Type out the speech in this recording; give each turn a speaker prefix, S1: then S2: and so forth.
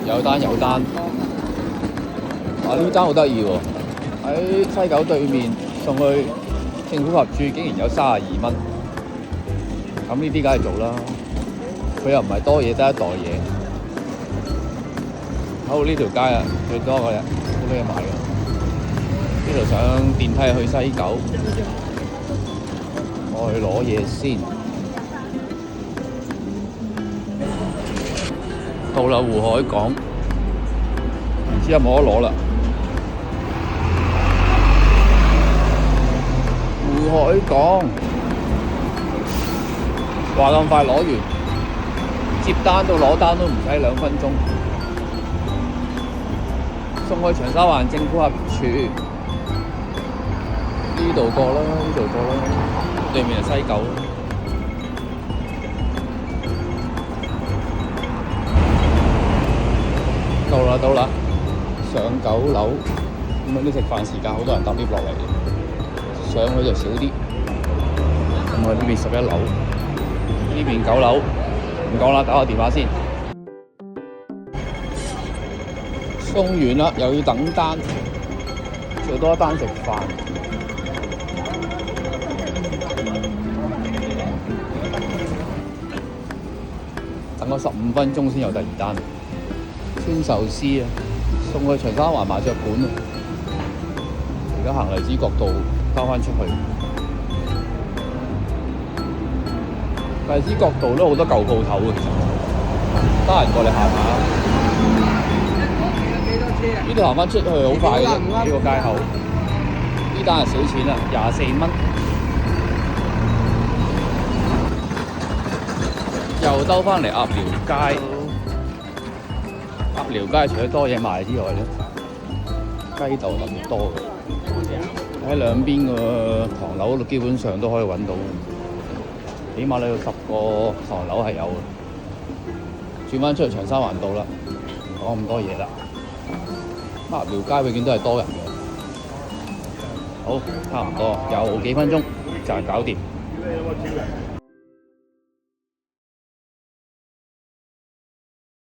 S1: 有單有單。啊！呢單好得意喎，喺西九對面送去政府合署，竟然有32蚊。咁呢啲梗係做啦，佢又唔係多嘢，得一袋嘢。好，呢條街啊，最多嘅好多嘢買嘅。呢度上電梯去西九，我去攞嘢先。到啦湖海港，唔知有冇得攞啦。湖海港話咁快攞完，接單到攞單都唔使2分鐘。送去長沙灣政府合署，呢度過啦，呢度過啦，對面係西九。到啦，上9樓。咁啲食飯時間好多人搭 lift 落嚟，上去就少啲。咁我呢邊11樓，呢邊9樓。唔講啦，打個電話先。送完啦，又要等單，最多一單食飯。等咗15分鐘先有第2單。川壽司啊，送去長沙灣麻雀館啊。而家行荔枝角道兜返出去。荔枝角道都好多舊鋪頭嘅，其實得閒過嚟行下。呢度行返出去好快嘅啫，呢個街口。呢單係少錢啦，24蚊。又兜返嚟鴨寮街。鴨寮街除咗多嘢賣之外咧，雞竇特別多嘅。喺兩邊個唐樓度基本上都可以揾到，起碼你有10個唐樓係有嘅。轉翻出去長沙灣道啦，唔講咁多嘢啦。鴨寮街永遠都係多人嘅。好，差唔多有幾分鐘就係搞掂。